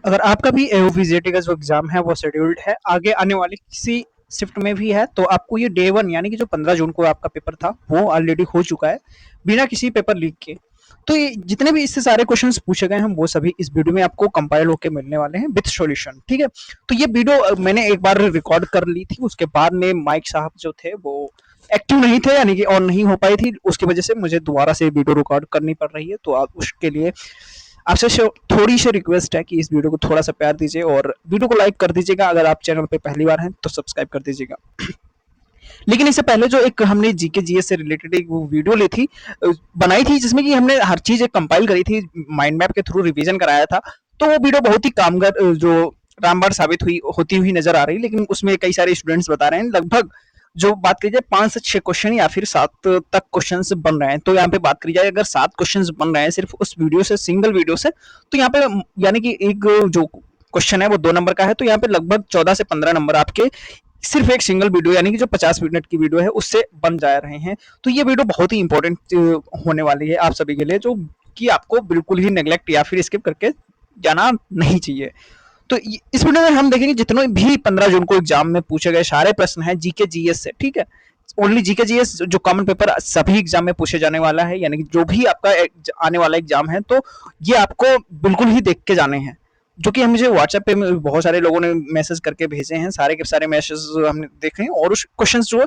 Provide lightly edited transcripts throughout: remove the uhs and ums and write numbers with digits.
अगर आपका भी एओवीजेटी का जो एग्जाम है वो शेड्यूल्ड है आगे आने वाली किसी शिफ्ट में भी है, तो आपको ये डे वन यानी कि जो 15 जून को आपका पेपर था वो ऑलरेडी हो चुका है बिना किसी पेपर लीक के। तो ये जितने भी इससे सारे क्वेश्चंस पूछे गए हैं वो सभी इस वीडियो में आपको कंपाइल होकर मिलने वाले हैं विथ सॉल्यूशन। ठीक है, तो ये वीडियो मैंने एक बार रिकॉर्ड कर ली थी, उसके बाद में माइक साहब जो थे वो एक्टिव नहीं थे यानी कि ऑन नहीं हो पाई थी, उसकी वजह से मुझे दोबारा से वीडियो रिकॉर्ड करनी पड़ रही है। तो आप उसके लिए आपसे थोड़ी सी रिक्वेस्ट है कि इस वीडियो को थोड़ा सा प्यार दीजिए और वीडियो को लाइक कर दीजिएगा। अगर आप चैनल पे पहली बार हैं तो सब्सक्राइब कर दीजिएगा। लेकिन इससे पहले जो एक हमने जीके जीएस से रिलेटेड एक वो वीडियो ली थी, बनाई थी, जिसमें कि हमने हर चीज एक कंपाइल करी थी, माइंड मैप के थ्रू रिवीजन कराया था। तो वो वीडियो बहुत ही कामगार जो रामबाण साबित हुई होती हुई नजर आ रही, लेकिन उसमें कई सारे स्टूडेंट्स बता रहे हैं लगभग जो बात की जाए 5 से 6 क्वेश्चन या फिर 7 तक क्वेश्चन बन रहे हैं। तो यहाँ पे बात करी जाए अगर 7 क्वेश्चन बन रहे हैं सिर्फ उस वीडियो से, सिंगल वीडियो से, तो यहाँ पे यानी कि एक जो क्वेश्चन है वो 2 नंबर का है, तो यहाँ पे लगभग 14 से 15 नंबर आपके सिर्फ एक सिंगल वीडियो यानी कि जो 50 मिनट की वीडियो है उससे बन जा रहे हैं। तो ये वीडियो बहुत ही इंपॉर्टेंट होने वाली है आप सभी के लिए, जो कि आपको बिल्कुल ही नेग्लेक्ट या फिर स्किप करके जाना नहीं चाहिए। तो इस वीडियो में हम देखेंगे जितने भी 15 जून को एग्जाम में पूछे गए सारे प्रश्न हैं जीके जीएस से। ठीक है, ओनली जीके जीएस जो कॉमन पेपर सभी एग्जाम में पूछे जाने वाला है, यानी कि जो भी आपका आने वाला एग्जाम है तो ये आपको बिल्कुल ही देख के जाने हैं। जो कि हम मुझे व्हाट्सएप पे बहुत सारे लोगों ने मैसेज करके भेजे हैं, सारे के सारे मैसेज हमने देखे हैं और उस क्वेश्चन जो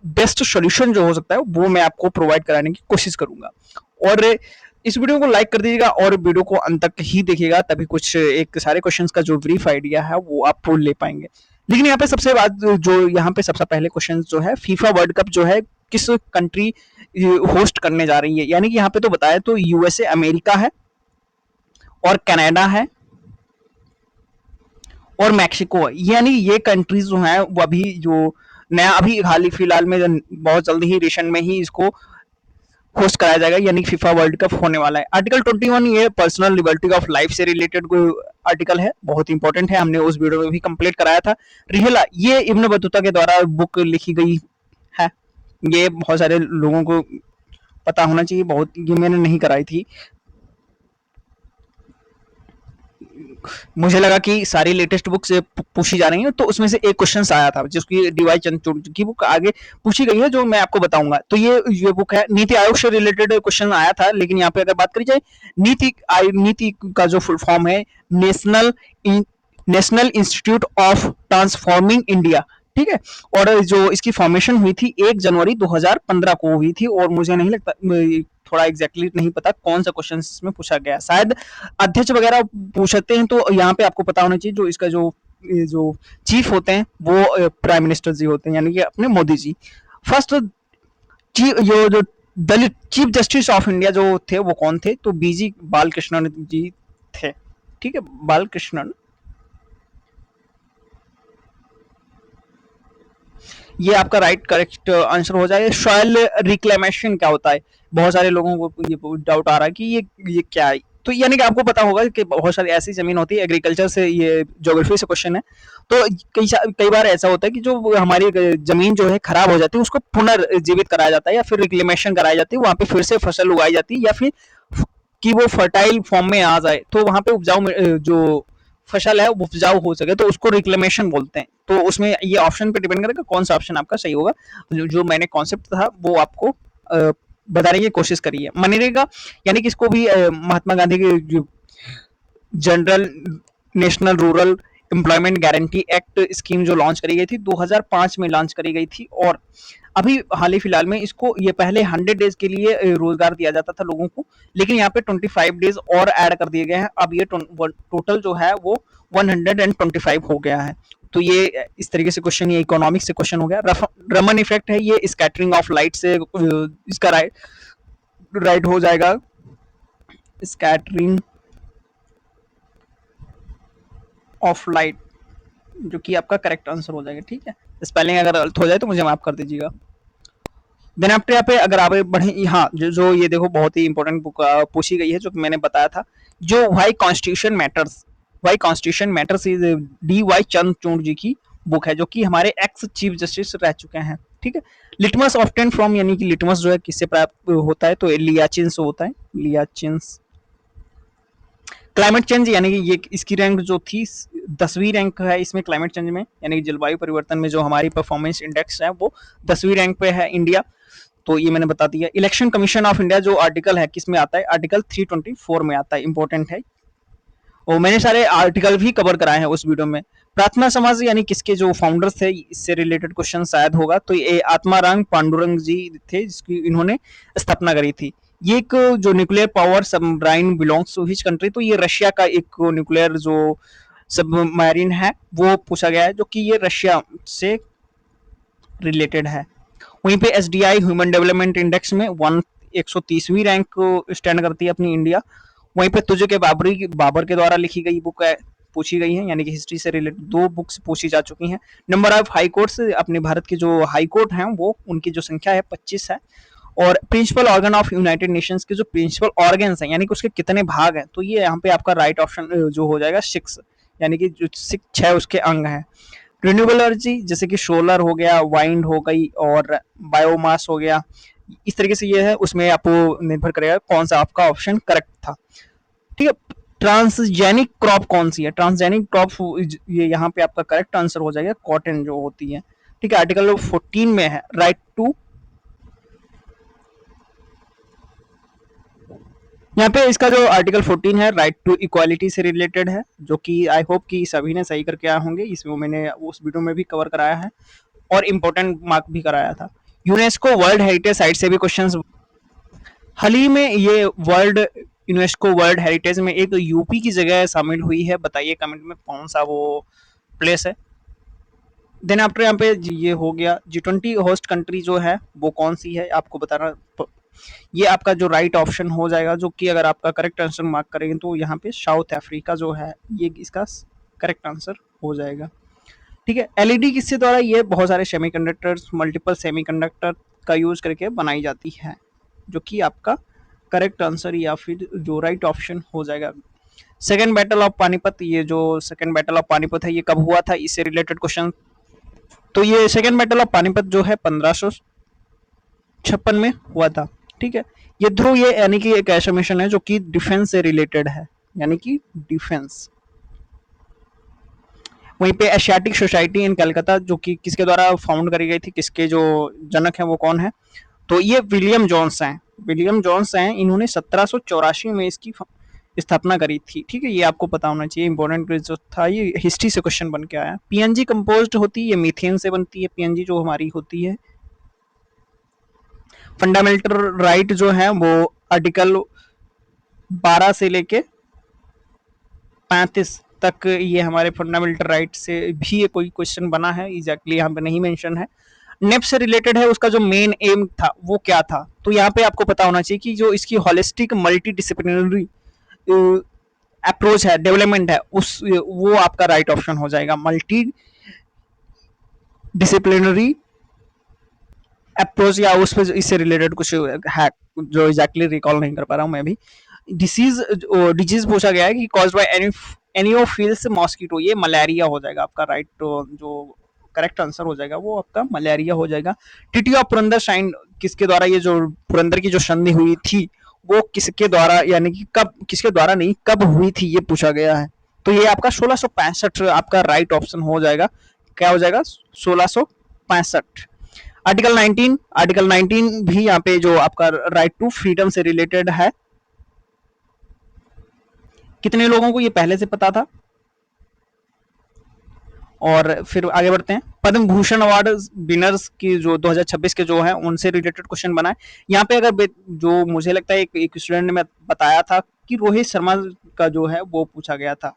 बेस्ट सोल्यूशन जो हो सकता है वो मैं आपको प्रोवाइड कराने की कोशिश करूंगा। और इस वीडियो को लाइक कर दीजिएगा और वीडियो को अंत तक ही देखिएगा, तभी कुछ एक सारे क्वेश्चंस का जो ब्रीफ आइडिया है वो आप ले पाएंगे। लेकिन यहाँ पे सबसे बात जो यहाँ पे सबसे पहले क्वेश्चन जो है, फीफा वर्ल्ड कप जो है किस कंट्री होस्ट करने जा रही है, यानी कि यहाँ पे तो बताया तो यूएसए अमेरिका है और कनाडा है और मैक्सिको है। यानी ये कंट्रीज जो हैं वो अभी जो नया अभी हाल ही फिलहाल में बहुत जल्दी ही रिसेंट में ही इसको होस्ट कराया जाएगा, यानी फीफा वर्ल्ड कप होने वाला है। आर्टिकल 21 ये पर्सनल लिबर्टी ऑफ लाइफ से रिलेटेड कोई आर्टिकल है, बहुत इंपॉर्टेंट है, हमने उस वीडियो में भी कंप्लीट कराया था। रिहला ये इब्न बतूता के द्वारा बुक लिखी गई है, ये बहुत सारे लोगों को पता होना चाहिए, बहुत ये मैंने नहीं कराई थी। मुझे लगा कि सारी लेटेस्ट बुक से पूछी जा रही है, तो उसमें से एक क्वेश्चन आया था जिसकी डीवाई चंद्रचूड़ की बुक आगे पूछी गई है जो मैं आपको बताऊंगा। तो ये बुक है, नीति आयोग से रिलेटेड क्वेश्चन आया था, लेकिन यहाँ पे अगर बात करी जाए नीति का जो फुल फॉर्म है national national institute of transforming India. ठीक है, और जो इसकी फॉर्मेशन हुई थी 1 जनवरी 2015 को हुई थी, और मुझे नहीं लगता, थोड़ा एग्जैक्टली नहीं पता कौन सा क्वेश्चन इसमें पूछा गया, शायद अध्यक्ष वगैरह पूछ सकते हैं। तो यहाँ पे आपको पता होना चाहिए जो इसका जो चीफ होते हैं वो प्राइम मिनिस्टर जी होते हैं, यानी कि अपने मोदी जी। फर्स्ट चीफ जो दलित चीफ जस्टिस ऑफ इंडिया जो थे वो कौन थे, तो बीजी बालकृष्णन जी थे। ठीक है, बालकृष्णन, ये आपका राइट करेक्ट आंसर हो जाए। सॉइल रिक्लेमेशन क्या होता है, बहुत सारे लोगों को ये डाउट आ रहा है कि ये क्या है। तो यानी कि आपको पता होगा कि बहुत सारी ऐसी जमीन होती है, एग्रीकल्चर से, ये ज्योग्राफी से क्वेश्चन है। तो कई बार ऐसा होता है कि जो हमारी जमीन जो है खराब हो जाती है उसको पुनर्जीवित कराया जाता है या फिर रिक्लेमेशन कराई जाती है, वहां पे फिर से फसल उगाई जाती है या फिर कि वो फर्टाइल फॉर्म में आ जाए, तो वहां पे उपजाऊ जो फसल है वो उपजाऊ हो सके तो उसको रिक्लेमेशन बोलते हैं। तो उसमें ये ऑप्शन पे डिपेंड करेगा कौन सा ऑप्शन आपका सही होगा। जो मैंने कॉन्सेप्ट था वो आपको बताने की कोशिश करी है। मनरेगा यानी कि इसको भी महात्मा गांधी के general national rural employment guarantee act scheme जो लॉन्च करी गई थी 2005 में लॉन्च करी गई थी, और अभी हाल ही फिलहाल में इसको ये पहले 100 डेज के लिए रोजगार दिया जाता था लोगों को, लेकिन यहाँ पे 25 डेज और ऐड कर दिए गए हैं। अब ये टोटल जो है वो 125 हो गया है। तो ये इस तरीके से क्वेश्चन, ये इकोनॉमिक्स से क्वेश्चन हो गया। रमन इफेक्ट है, ये स्कैटरिंग ऑफ लाइट से इसका राइट हो जाएगा, स्कैटरिंग ऑफ लाइट, जो कि आपका करेक्ट आंसर हो जाएगा। ठीक है, स्पेलिंग अगर गलत हो जाए तो मुझे माफ कर दीजिएगा। देन आफ्टर यहाँ पे अगर आप बढ़े, हाँ जो ये देखो बहुत ही इंपॉर्टेंट बुक पूछी गई है जो कि मैंने बताया था, जो why constitution matters is D Y Chandrachud ji की बुक है, जो कि हमारे एक्स चीफ जस्टिस रह चुके हैं। ठीक है, लिटमस ऑप्टेन फ्रॉम, यानी कि लिटमस जो है किससे प्राप्त होता है, तो लियाचिन से होता है, लियाचिन। क्लाइमेट चेंज यानी कि ये इसकी रैंक जो थी 10वीं रैंक है इसमें क्लाइमेट चेंज में, यानी कि जलवायु परिवर्तन में जो हमारी परफॉर्मेंस इंडेक्स है वो 10वीं रैंक पे है इंडिया। तो ये मैंने बता दिया। इलेक्शन कमीशन ऑफ इंडिया जो आर्टिकल है किस में आता है, आर्टिकल 324 में आता है, इंपॉर्टेंट है। और मैंने सारे आर्टिकल भी कवर कराए हैं उस वीडियो में। प्रार्थना समाज यानी किसके जो फाउंडर्स थे, इससे रिलेटेड क्वेश्चन शायद होगा, तो ये आत्माराम पांडुरंग जी थे जिसकी इन्होंने स्थापना करी थी। ये एक जो nuclear power submarine belongs to which country, तो ये रशिया का एक न्यूक्लियर जो सबमरीन है वो पूछा गया है, जो कि ये रशिया से रिलेटेड है। वहीं पे S D I human development index में 130वीं रैंक स्टैंड करती है अपनी इंडिया। वहीं पे तुझे के बाबर के द्वारा लिखी गई बुक है, पूछी गई है, यानी कि हिस्ट्री से रिलेटेड 2 बुक्स पूछी जा चुकी हैं। नंबर ऑफ हाई कोर्ट्स, अपने भारत के जो हाई कोर्ट हैं वो उनकी जो संख्या है 25 है। और principal organ of United Nations के जो प्रिंसिपल ऑर्गन्स हैं, यानी कि उसके कितने भाग हैं, तो ये यहाँ पे आपका राइट ऑप्शन जो हो जाएगा 6, यानी कि जो 6 उसके अंग हैं। रिन्यूएबल एनर्जी जैसे कि सोलर हो गया, वाइंड हो गई और बायोमास हो गया, इस तरीके से ये है, उसमें आपको निर्भर करेगा कौन सा आपका ऑप्शन करेक्ट था। ठीक है। ट्रांसजेनिक क्रॉप कौन सी है, ट्रांसजेनिक क्रॉप, ये यहाँ पे आपका करेक्ट आंसर हो जाएगा कॉटन जो होती है। ठीक है। आर्टिकल 14 में है राइट टू, यहाँ पे इसका जो आर्टिकल 14 है राइट टू इक्वालिटी से रिलेटेड है, जो कि आई होप कि सभी ने सही करके आए होंगे, इसमें मैंने उस वीडियो में भी कवर कराया है और इम्पोर्टेंट मार्क भी कराया था। यूनेस्को वर्ल्ड हेरिटेज साइट से भी क्वेश्चंस हाल ही में ये वर्ल्ड यूनेस्को वर्ल्ड हेरिटेज में एक यूपी की जगह शामिल हुई है, बताइए कमेंट में कौन सा वो प्लेस है। देन आफ्टर यहाँ पे ये हो गया G20 होस्ट कंट्री जो है वो कौन सी है आपको बताना। ये आपका जो राइट ऑप्शन हो जाएगा, जो कि अगर आपका करेक्ट आंसर मार्क करेंगे तो यहाँ पे साउथ अफ्रीका जो है ये इसका करेक्ट आंसर हो जाएगा। ठीक है। एलईडी किसके द्वारा, ये बहुत सारे सेमीकंडक्टर्स, मल्टीपल सेमीकंडक्टर का यूज करके बनाई जाती है, जो कि आपका करेक्ट आंसर या फिर जो राइट ऑप्शन हो जाएगा। सेकेंड बैटल ऑफ पानीपत, ये जो सेकेंड बैटल ऑफ पानीपत है ये कब हुआ था, इससे रिलेटेड क्वेश्चन। तो ये सेकेंड बैटल ऑफ पानीपत जो है 1556 में हुआ था। ठीक है। ये ध्रुव, ये यानी कि एक ऐसा मिशन है जो कि डिफेंस से रिलेटेड है, यानी कि डिफेंस। वहीं पे एशियाटिक सोसाइटी इन कलकत्ता जो कि किसके द्वारा फाउंड करी गई थी, किसके जो जनक हैं वो कौन है, तो ये विलियम जोन्स हैं। विलियम जोन्स हैं, इन्होंने 1784 में इसकी स्थापना करी थी। ठीक है। ये आपको पता होना चाहिए, इंपॉर्टेंट जो था, ये हिस्ट्री से क्वेश्चन बन के आया। पीएनजी कंपोज्ड होती है, ये मीथेन से बनती है पीएनजी जो हमारी होती है। फंडामेंटल राइट जो है वो आर्टिकल 12 से लेके 35 तक ये हमारे फंडामेंटल राइट से भी ये कोई क्वेश्चन बना है, एग्जैक्टली यहाँ पे नहीं मेंशन है। नेप से रिलेटेड है, उसका जो मेन एम था वो क्या था, तो यहाँ पे आपको पता होना चाहिए कि जो इसकी होलिस्टिक मल्टी डिसिप्लिनरी अप्रोच है, डेवलपमेंट है, उस वो आपका राइट ऑप्शन हो जाएगा। मल्टी डिसिप्लिनरी अप्रोच या उस पर इससे रिलेटेड कुछ है जो एग्जैक्टली रिकॉल नहीं कर पा रहा हूँ मैं भी। डिसीज डिजीज पूछा गया है कि कॉज बाय एनियोफिल्स मॉस्किटो, ये मलेरिया हो जाएगा आपका राइट, जो करेक्ट आंसर हो जाएगा वो आपका मलेरिया हो जाएगा। ट्रीटी ऑफ पुरंदर साइन किसके द्वारा, ये जो पुरंदर की जो संधि हुई थी वो किसके द्वारा, यानी कि कब, किसके द्वारा नहीं कब हुई थी, ये पूछा गया है। तो ये आपका 1665 आपका राइट ऑप्शन हो जाएगा। क्या हो जाएगा, 1665। आर्टिकल 19 भी यहाँ पे जो आपका राइट टू फ्रीडम से रिलेटेड है। कितने लोगों को ये पहले से पता था, और फिर आगे बढ़ते हैं। पद्म भूषण अवार्ड विनर्स की जो 2026 के जो है उनसे रिलेटेड क्वेश्चन बना है। यहाँ पे अगर जो मुझे लगता है एक स्टूडेंट ने बताया था कि रोहित शर्मा का जो है वो पूछा गया था।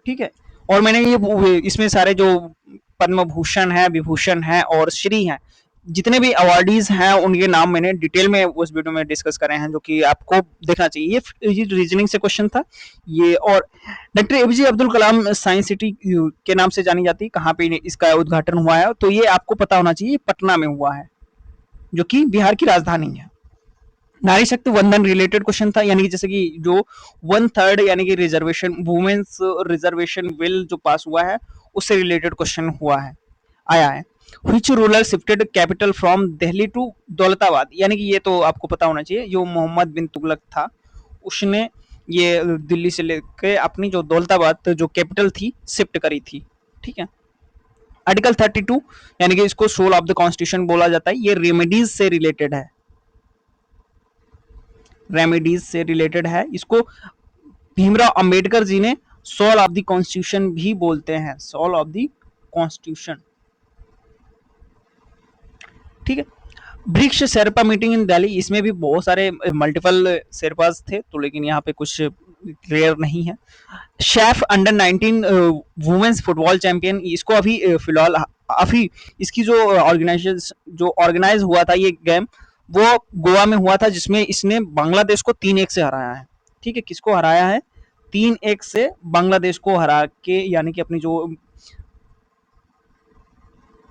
ठीक है। और मैंने ये इसमें सारे जो पद्म भूषण है, विभूषण है और श्री हैं, जितने भी अवार्डीज हैं उनके नाम मैंने डिटेल में उस वीडियो में डिस्कस करे हैं, जो कि आपको देखना चाहिए। ये रीजनिंग से क्वेश्चन था ये। और doctor APJ Abdul Kalam science city के नाम से जानी जाती है, कहाँ पे इसका उद्घाटन हुआ है, तो ये आपको पता होना चाहिए, पटना में हुआ है, जो कि बिहार की राजधानी है। नारी शक्ति वंदन रिलेटेड क्वेश्चन था, यानी कि जैसे कि जो 1/3 यानी कि रिजर्वेशन, वुमेन्स रिजर्वेशन बिल जो पास हुआ है उससे रिलेटेड क्वेश्चन हुआ है, आया है। Which ruler shifted capital from Delhi to Daulatabad, यानी कि ये तो आपको पता होना चाहिए, जो मोहम्मद बिन तुगलक था उसने ये दिल्ली से लेके अपनी जो दौलताबाद जो कैपिटल थी शिफ्ट करी थी। ठीक है। आर्टिकल 32 यानी कि इसको सोल ऑफ द कॉन्स्टिट्यूशन बोला जाता है, ये रेमेडीज से रिलेटेड है, रेमेडीज से रिलेटेड है। इसको भीमराव अंबेडकर जी ने सोल ऑफ द कॉन्स्टिट्यूशन भी बोलते हैं, सोल ऑफ द कॉन्स्टिट्यूशन। ठीक है। BRICS sherpa meeting in Delhi, इसमें भी बहुत सारे मल्टीपल शेरपास थे, तो लेकिन यहाँ पे कुछ क्लियर नहीं है। SAFF under 19 women's football champion, इसको अभी फिलहाल अभी इसकी जो ऑर्गेनाइजेशन जो ऑर्गेनाइज हुआ था ये गेम, वो गोवा में हुआ था, जिसमें इसने बांग्लादेश को 3-1 से हराया है। ठीक है, किसको हराया है? 3-1 से बांग्लादेश को हरा के, यानी कि अपनी जो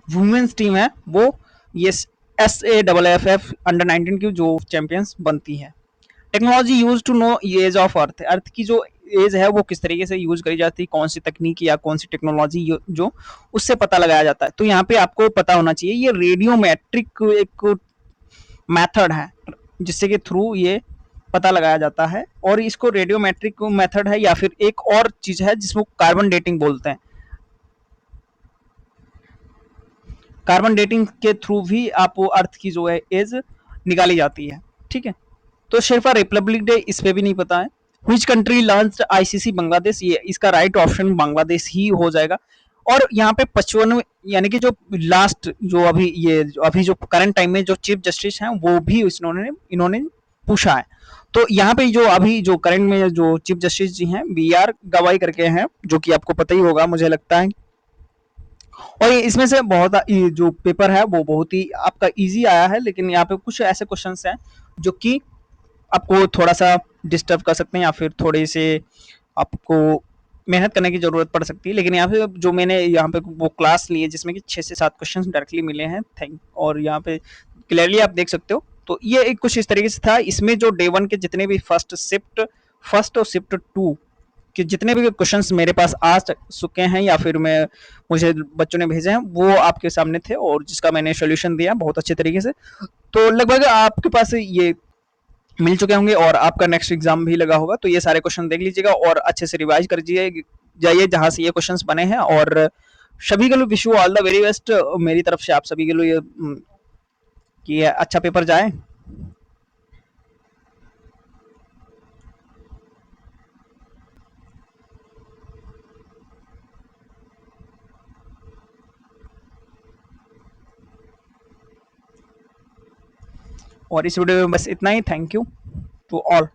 वुमेन्स टीम है वो ये SAFF अंडर 19 की जो चैंपियंस बनती है। Technology use to know age of earth, earth की जो एज है वो किस तरीके से यूज करी जाती है, कौन सी तकनीक या कौन सी टेक्नोलॉजी जो उससे पता लगाया जाता है। तो यहाँ पे आपको पता होना चाहिए ये रेडियोमेट्रिक एक मेथड है जिससे के थ्रू ये पता लगाया जाता है, और इसको रेडियोमेट्रिक मेथड है, या फिर एक और चीज है जिसको कार्बन डेटिंग बोलते हैं। कार्बन डेटिंग के थ्रू भी आप वो अर्थ की जो है एज निकाली जाती है। ठीक है। तो सिर्फ रिपब्लिक डे इस पे भी नहीं पता है। Which country launch ICC Bangladesh, ये इसका राइट ऑप्शन बांग्लादेश ही हो जाएगा। और यहाँ पे 55 यानी कि जो लास्ट जो अभी ये अभी जो करंट टाइम में जो चीफ जस्टिस हैं वो भी इन्होंने इन्होंने पूछा है। तो यहाँ पे जो अभी जो करंट में जो चीफ जस्टिस जी हैं BR गवाई करके हैं, जो कि आपको पता ही होगा मुझे लगता है। और इसमें से बहुत जो पेपर है वो बहुत ही आपका इजी आया है, लेकिन यहाँ पे कुछ ऐसे क्वेश्चंस हैं जो कि आपको थोड़ा सा डिस्टर्ब कर सकते हैं, या फिर थोड़े से आपको मेहनत करने की जरूरत पड़ सकती है। लेकिन यहाँ पे जो मैंने यहाँ पे वो क्लास ली है जिसमें कि 6 से 7 क्वेश्चन डायरेक्टली मिले हैं, थैंक, और यहाँ पे क्लियरली आप देख सकते हो। तो ये एक कुछ इस तरीके से था। इसमें जो डे 1 के जितने भी फर्स्ट और शिफ्ट 2 कि जितने भी क्वेश्चंस मेरे पास आ चुके हैं, या फिर मैं मुझे बच्चों ने भेजे हैं, वो आपके सामने थे और जिसका मैंने सोल्यूशन दिया बहुत अच्छे तरीके से। तो लगभग आपके पास ये मिल चुके होंगे और आपका नेक्स्ट एग्जाम भी लगा होगा, तो ये सारे क्वेश्चन देख लीजिएगा और अच्छे से रिवाइज कर जाइए जहां से ये क्वेश्चंस बने हैं। और सभी के लिए wish you all the very best मेरी तरफ से, आप सभी के लिए कि अच्छा पेपर जाए। और इस वीडियो में बस इतना ही। Thank you to all.